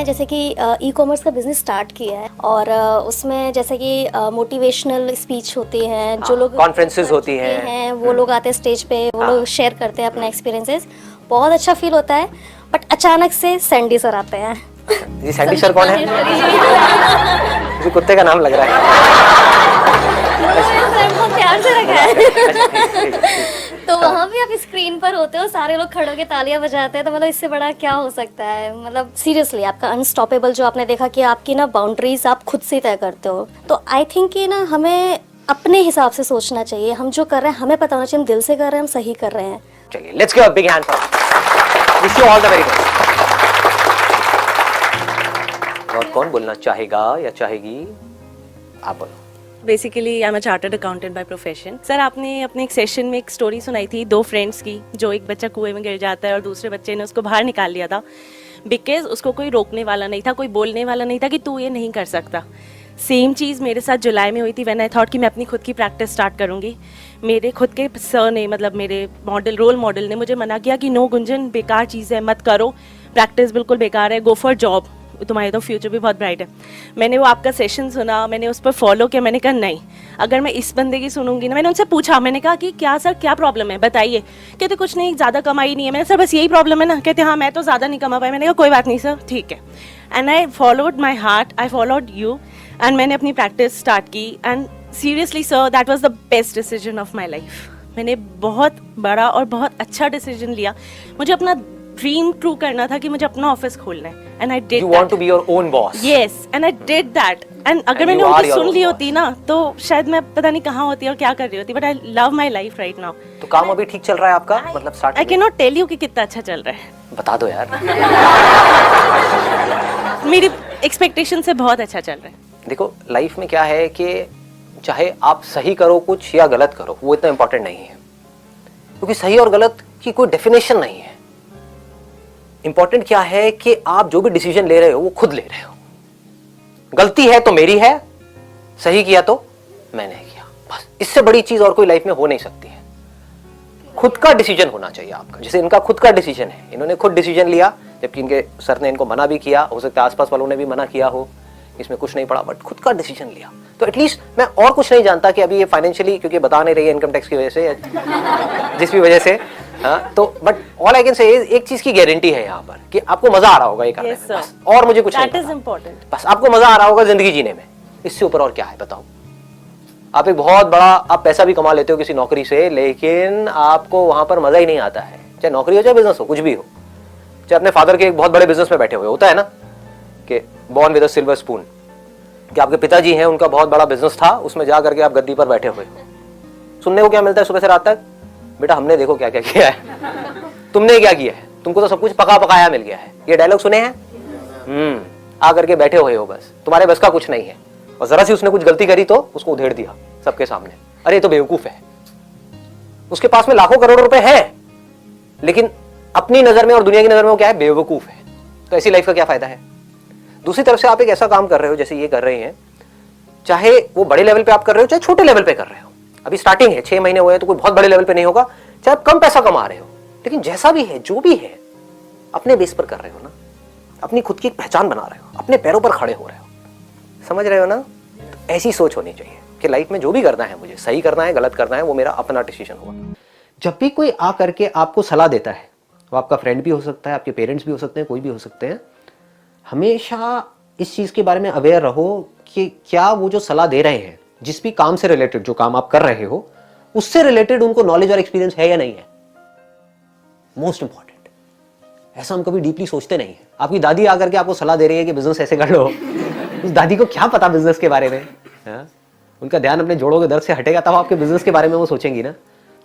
मैंने जैसे कि ई कॉमर्स का बिजनेस स्टार्ट किया है और उसमें जैसे कि मोटिवेशनल स्पीच होती हैं, जो लोग कॉन्फ्रेंसेस होती हैं, वो लोग आते हैं स्टेज पे, वो लोग शेयर करते हैं अपने एक्सपीरियंसेस, बहुत अच्छा फील होता है। बट अचानक से सैंडी सर आते हैं। जी सैंडी सर कौन है? मुझे कुत्ते का नाम लग रहा है। सर बहुत प्यार से रखा है। तो वहाँ भी आप स्क्रीन पर होते हो, सारे लोग खड़े होकर तालियां बजाते हैं, तो मतलब इससे बड़ा क्या हो सकता है। मतलब सीरियसली आपका अनस्टॉपेबल, जो आपने देखा कि आपकी ना बाउंड्रीज आप खुद से तय करते हो। तो आई थिंक कि ना हमें अपने हिसाब से सोचना चाहिए। हम जो कर रहे हैं हमें पता होना चाहिए हम दिल से कर रहे हैं, हम सही कर रहे हैं। चलिए let's give a big hand for wish you all the very best. और कौन बोलना चाहेगा या चाहेगी? आप बोलो। Basically I am a chartered accountant by profession. Sir आपने अपने एक सेशन में एक स्टोरी सुनाई थी 2 फ्रेंड्स की, जो एक बच्चा कुएं में गिर जाता है और दूसरे बच्चे ने उसको बाहर निकाल लिया था बिकॉज उसको कोई रोकने वाला नहीं था, कोई बोलने वाला नहीं था कि तू ये नहीं कर सकता। सेम चीज़ मेरे साथ जुलाई में हुई थी व्हेन आई थॉट कि मैं अपनी खुद की प्रैक्टिस स्टार्ट करूँगी। मेरे खुद के सर ने, मतलब मेरे रोल मॉडल ने मुझे मना किया कि नो गुंजन, बेकार चीज़ है, मत करो, प्रैक्टिस बिल्कुल बेकार है, गो फॉर जॉब, तुम्हारे तो फ्यूचर भी बहुत ब्राइट है। मैंने वो आपका सेशन सुना, मैंने उस पर फॉलो किया। मैंने कहा नहीं, अगर मैं इस बंदे की सुनूंगी ना, मैंने उनसे पूछा, मैंने कहा कि क्या सर क्या प्रॉब्लम है बताइए। कहते कुछ नहीं, ज़्यादा कमाई नहीं है। मैंने सर बस यही प्रॉब्लम है ना? कहते हाँ मैं तो ज़्यादा नहीं कमा पाया। मैंने कहा कोई बात नहीं सर, ठीक है। And I followed my heart, I followed you and मैंने अपनी प्रैक्टिस स्टार्ट की। And seriously sir that was the best decision of my life. मैंने बहुत बड़ा और बहुत अच्छा डिसीजन लिया। मुझे अपना ड्रीम ट्रू करना था कि मुझे अपना ऑफिस खोलना है, and I did. You want to be your own boss. Yes, and I did that. And अगर मैंने उनकी सुन ली होती ना, तो शायद मैं पता नहीं कहाँ होती और क्या कर रही होती। But I love my life right now. तो काम अभी ठीक चल रहा है आपका? मतलब start I can not tell you कि कितना अच्छा चल रहा है। बता दो यार। मेरी एक्सपेक्टेशन से बहुत अच्छा चल रहा है। देखो लाइफ में क्या है कि चाहे आप सही करो कुछ या गलत करो, वो इतना इंपॉर्टेंट नहीं है, क्योंकि सही और गलत की कोई डेफिनेशन नहीं है। इंपॉर्टेंट क्या है कि आप जो भी डिसीजन ले रहे हो वो खुद ले रहे हो। गलती है तो मेरी है, सही किया तो मैंने किया, बस। इससे बड़ी चीज और कोई लाइफ में हो नहीं सकती है। खुद का डिसीजन होना चाहिए आपका। जैसे इनका खुद का डिसीजन है, इन्होंने खुद डिसीजन लिया, जबकि इनके सर ने इनको मना भी किया, हो सकता है आसपास वालों ने भी मना किया हो, इसमें कुछ नहीं पड़ा, बट खुद का डिसीजन लिया। तो एटलीस्ट मैं और कुछ नहीं जानता कि अभी ये फाइनेंशियली, क्योंकि बता नहीं रही है इनकम टैक्स की वजह से, जिस भी वजह से, हाँ, तो but all I can say एक चीज की गारंटी है यहाँ पर कि आपको मजा आ रहा होगा ये करने में, बस। और मुझे कुछ नहीं इम्पोर्टेंट, बस आपको मजा आ रहा होगा जिंदगी जीने में। इससे ऊपर और क्या है बताओ? आप एक बहुत बड़ा, आप पैसा भी कमा लेते हो किसी नौकरी से, लेकिन आपको वहां पर मजा ही नहीं आता है। चाहे नौकरी हो चाहे बिजनेस हो, कुछ भी हो। चाहे अपने फादर के एक बहुत बड़े बिजनेस में बैठे हुए, होता है ना कि born with a silver spoon, कि आपके पिताजी हैं, उनका बहुत बड़ा बिजनेस था, उसमें जा करके आप गद्दी पर बैठे हुए हो। सुनने को क्या मिलता है सुबह से रात तक? बेटा हमने देखो क्या क्या किया है, तुमने क्या किया है, तुमको तो सब कुछ पका पकाया मिल गया है। ये डायलॉग सुने हैं? आकर के बैठे हुए हो, बस तुम्हारे बस का कुछ नहीं है। और जरा सी उसने कुछ गलती करी तो उसको उधेड़ दिया सबके सामने, अरे तो बेवकूफ है। उसके पास में लाखों करोड़ों रुपए हैं, लेकिन अपनी नजर में और दुनिया की नजर में वो क्या है? बेवकूफ है। तो ऐसी लाइफ का क्या फायदा है? दूसरी तरफ से आप एक ऐसा काम कर रहे हो जैसे ये कर रहे हैं, चाहे वो बड़े लेवल पे आप कर रहे हो चाहे छोटे लेवल पे कर रहे हो। अभी स्टार्टिंग है, 6 महीने हुए हैं, तो कोई बहुत बड़े लेवल पे नहीं होगा, चाहे आप कम पैसा कमा रहे हो, लेकिन जैसा भी है, जो भी है, अपने बेस पर कर रहे हो ना, अपनी खुद की एक पहचान बना रहे हो, अपने पैरों पर खड़े हो रहे हो। समझ रहे हो ना? तो ऐसी सोच होनी चाहिए कि लाइफ में जो भी करना है, मुझे सही करना है, गलत करना है, वो मेरा अपना डिसीजन होगा। जब भी कोई आ करके आपको सलाह देता है, वो आपका फ्रेंड भी हो सकता है, आपके पेरेंट्स भी हो सकते हैं, कोई भी हो सकते हैं, हमेशा इस चीज के बारे में अवेयर रहो कि क्या वो जो सलाह दे रहे हैं, जिस भी काम से रिलेटेड, जो काम आप कर रहे हो, उससे रिलेटेड उनको नॉलेज और एक्सपीरियंस है या नहीं है। Most important. ऐसा हम कभी डीपली सोचते नहीं है। आपकी दादी आकर के आपको सलाह दे रही है कि बिजनेस ऐसे कर लो, उस दादी को क्या पता बिजनेस के बारे में? हा? उनका ध्यान अपने जोड़ों के दर्द से हटेगा तब आपके बिजनेस के बारे में वो सोचेंगी ना।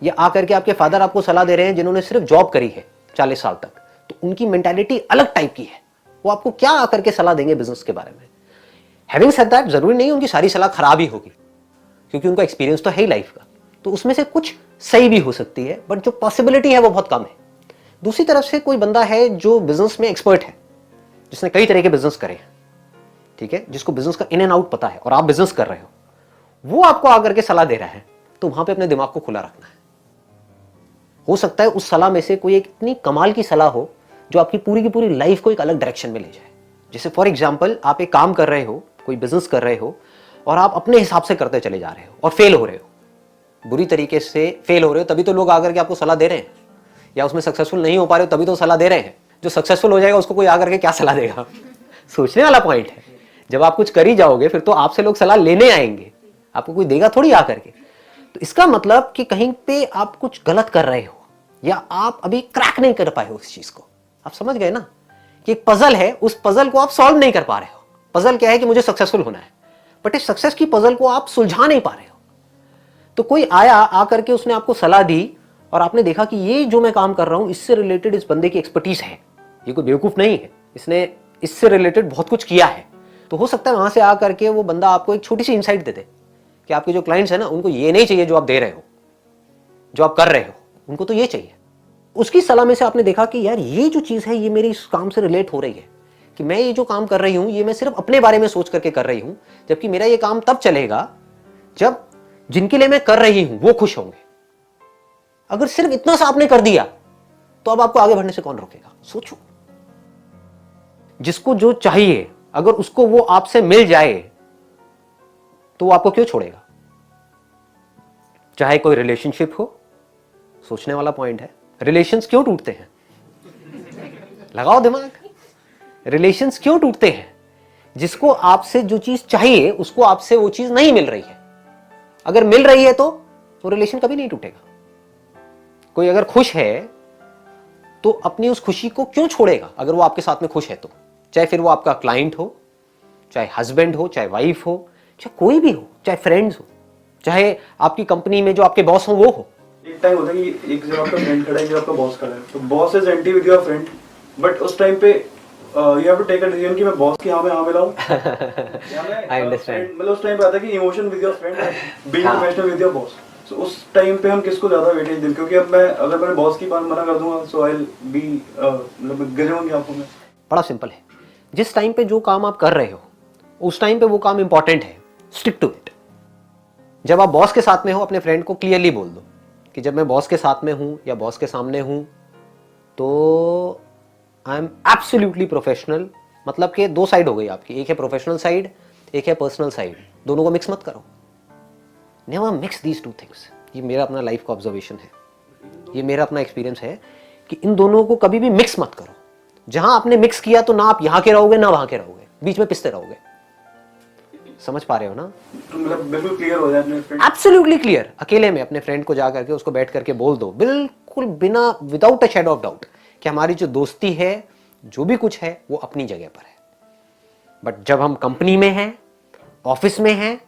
ये आकर के आपके फादर आपको सलाह दे रहे हैं जिन्होंने सिर्फ जॉब करी है 40 साल तक, तो उनकी मेंटालिटी अलग टाइप की है। वो आपको क्या आकर के सलाह देंगे बिजनेस के बारे में? हैविंग सेड दैट, जरूरी नहीं उनकी सारी सलाह खराब ही होगी, क्योंकि उनका एक्सपीरियंस तो है ही लाइफ का, तो उसमें से कुछ सही भी हो सकती है, बट जो पॉसिबिलिटी है वो बहुत कम है। दूसरी तरफ से कोई बंदा है जो बिजनेस में एक्सपर्ट है, जिसने कई तरह के बिजनेस करे हैं, ठीक है, जिसको बिजनेस का इन एंड आउट पता है, और आप बिजनेस कर रहे हो, वो आपको आकर के सलाह दे रहा है, तो वहां पे अपने दिमाग को खुला रखना है। हो सकता है उस सलाह में से कोई एक इतनी कमाल की सलाह हो जो आपकी पूरी की पूरी लाइफ को एक अलग डायरेक्शन में ले जाए। जैसे फॉर एग्जाम्पल आप एक काम कर रहे हो, कोई बिजनेस कर रहे हो और आप अपने हिसाब से करते चले जा रहे हो और फेल हो रहे हो, बुरी तरीके से फेल हो रहे हो, तभी तो लोग आकर के आपको सलाह दे रहे हैं, या उसमें सक्सेसफुल नहीं हो पा रहे हो तभी तो सलाह दे रहे हैं। जो सक्सेसफुल हो जाएगा उसको कोई आकर के क्या सलाह देगा? सोचने वाला पॉइंट है। जब आप कुछ कर ही जाओगे फिर तो आपसे लोग सलाह लेने आएंगे, आपको कोई देगा थोड़ी आकर के। तो इसका मतलब कि कहीं पे आप कुछ गलत कर रहे हो या आप अभी क्रैक नहीं कर पाए हो उस चीज को। आप समझ गए ना कि एक पजल है, उस पजल को आप सॉल्व नहीं कर पा रहे हो। पजल क्या है कि मुझे सक्सेसफुल होना है, बट इस सक्सेस की पजल को आप सुलझा नहीं पा रहे हो। तो कोई आया आकर के उसने आपको सलाह दी और आपने देखा कि ये जो मैं काम कर रहा हूं इससे रिलेटेड इस बंदे की एक्सपर्टीज है, ये कोई बेवकूफ नहीं है, इसने इससे रिलेटेड बहुत कुछ किया है। तो हो सकता है वहां से आकर के वो बंदा आपको एक छोटी सी इंसाइट दे दे कि आपके जो क्लाइंट्स है ना उनको ये नहीं चाहिए जो आप दे रहे हो, जो आप कर रहे हो, उनको तो ये चाहिए। उसकी सलाह में से आपने देखा कि यार ये जो चीज है ये मेरी इस काम से रिलेट हो रही है, कि मैं ये जो काम कर रही हूं ये मैं सिर्फ अपने बारे में सोच करके कर रही हूं, जबकि मेरा ये काम तब चलेगा जब जिनके लिए मैं कर रही हूं वो खुश होंगे। अगर सिर्फ इतना सा आपने कर दिया तो अब आपको आगे बढ़ने से कौन रोकेगा? सोचो। जिसको जो चाहिए अगर उसको वो आपसे मिल जाए तो वो आपको क्यों छोड़ेगा? चाहे कोई रिलेशनशिप हो, सोचने वाला पॉइंट है। रिलेशंस क्यों टूटते हैं? लगाओ दिमाग। रिलेशंस क्यों टूटते हैं? जिसको आपसे जो चीज चाहिए उसको आपसे वो चीज नहीं मिल रही है। अगर मिल रही है तो रिलेशन कभी नहीं टूटेगा। कोई अगर खुश है तो अपनी उस खुशी को क्यों छोड़ेगा अगर वो आपके साथ में खुश है तो? चाहे फिर वो आपका क्लाइंट हो, चाहे हस्बैंड हो, चाहे वाइफ हो, चाहे कोई भी हो, चाहे फ्रेंड्स हो, चाहे आपकी कंपनी में जो आपके बॉस हो वो हो। एक टाइम होता है कि एक जगह आपका फ्रेंड खड़ा है, जो आपका बॉस खड़ा है, तो boss is anti with your friend, but उस टाइम पे you have to take a decision कि मैं बॉस की मैं मिलाऊं। I understand. मतलब उस टाइम पे आता है कि emotion with your friend, being professional with your boss. So उस टाइम पे हम किसको ज्यादा वेटेज दें? क्योंकि अब मैं अगर मैंने बॉस की बात मना कर दूंगा सो आई विल बी मतलब गिर जाऊंगी आंखों में। बड़ा सिंपल है। जिस टाइम पे जो काम आप कर रहे हो उस टाइम पे वो काम इंपॉर्टेंट है, स्टिक टू इट। जब आप बॉस के साथ में हो अपने फ्रेंड को क्लियरली बोल दो कि जब मैं बॉस के साथ में हूं या बॉस के सामने हूं तो आई एम एब्सोल्युटली प्रोफेशनल। मतलब कि दो साइड हो गई आपकी, एक है प्रोफेशनल साइड, एक है पर्सनल साइड। दोनों को मिक्स मत करो। Never mix these two things. ये मेरा अपना लाइफ का ऑब्जर्वेशन है, ये मेरा अपना एक्सपीरियंस है कि इन दोनों को कभी भी मिक्स मत करो। जहां आपने मिक्स किया तो ना आप यहां के रहोगे ना वहां के रहोगे, बीच में पिसते रहोगे। समझ पा रहे हो ना? तो मतलब बिल्कुल क्लियर हो जाए अपने फ्रेंड। Absolutely clear. अकेले में अपने फ्रेंड को जा करके उसको बैठ करके बोल दो, बिल्कुल बिना without a shadow of doubt, कि हमारी जो दोस्ती है, जो भी कुछ है वो अपनी जगह पर है। बट जब हम कंपनी में हैं, ऑफिस में हैं,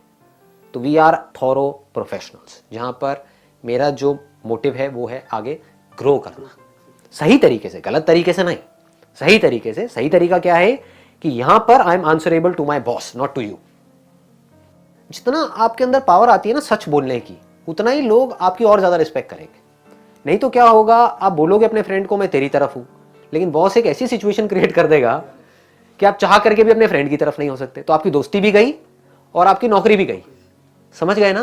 तो वी आर थॉरो प्रोफेशनल्स, जहां पर मेरा जो मोटिव है वो है आगे ग्रो करना, सही तरीके से, गलत तरीके से नहीं, सही तरीके से। सही तरीका क्या है कि यहां पर I am answerable to my boss, not to you. जितना आपके अंदर पावर आती है ना सच बोलने की, उतना ही लोग आपकी और ज्यादा रिस्पेक्ट करेंगे। नहीं तो क्या होगा, आप बोलोगे अपने फ्रेंड को मैं तेरी तरफ हूं, लेकिन बॉस एक ऐसी सिचुएशन क्रिएट कर देगा कि आप चाह करके भी अपने फ्रेंड की तरफ नहीं हो सकते। तो आपकी दोस्ती भी गई और आपकी नौकरी भी गई। समझ गए ना?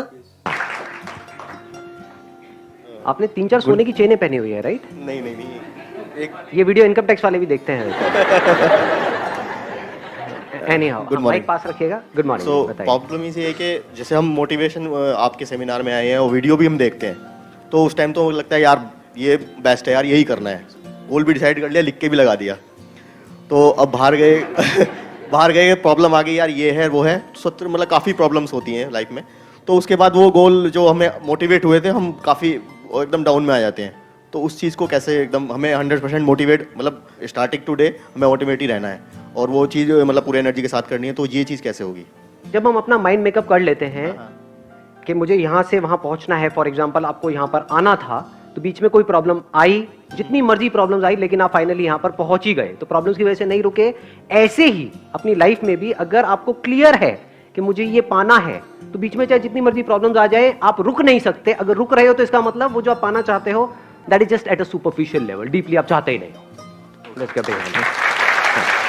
आपने 3-4 सोने की चेनें पहनी हुई है, राइट? नहीं नहीं नहीं, एक ये वीडियो इनकम टैक्स वाले भी देखते हैं। Anyhow, Good morning. माइक पास रखिएगा। Good so morning. बताइए। प्रॉब्लम इसे है कि जैसे हम मोटिवेशन आपके सेमिनार में आए हैं और वीडियो भी हम देखते हैं, तो उस टाइम तो लगता है यार ये बेस्ट है यार, यही करना है, गोल भी डिसाइड कर लिया, लिख के भी लगा दिया। तो अब बाहर गए बाहर गए, प्रॉब्लम आ गई यार, ये है वो है, सत्र मतलब काफ़ी प्रॉब्लम्स होती हैं लाइफ में। तो उसके बाद वो गोल जो हमें मोटिवेट हुए थे, हम काफ़ी एकदम डाउन में आ जाते हैं। तो उस चीज़ को कैसे एकदम हमें 100% मोटिवेट, मतलब स्टार्टिंग टू डे हमें मोटिवेट ही रहना है और वो चीज़ मतलब पूरी एनर्जी के साथ करनी है। तो ये चीज़ कैसे होगी? जब हम अपना माइंड मेकअप कर लेते हैं कि मुझे यहाँ से वहाँ पहुँचना है, फॉर एग्जाम्पल आपको यहाँ पर आना था, तो बीच में कोई प्रॉब्लम आई, जितनी मर्जी प्रॉब्लम्स आई, लेकिन आप फाइनली यहाँ पर पहुंच ही गए। तो प्रॉब्लम्स की वजह से नहीं रुके। ऐसे ही अपनी लाइफ में भी अगर आपको क्लियर है कि मुझे ये पाना है, तो बीच में चाहे जितनी मर्जी प्रॉब्लम्स आ जाए, आप रुक नहीं सकते। अगर रुक रहे हो तो इसका मतलब वो जो आप पाना चाहते हो that is just at a superficial level, deeply आप चाहते ही नहीं हो। Let's get it.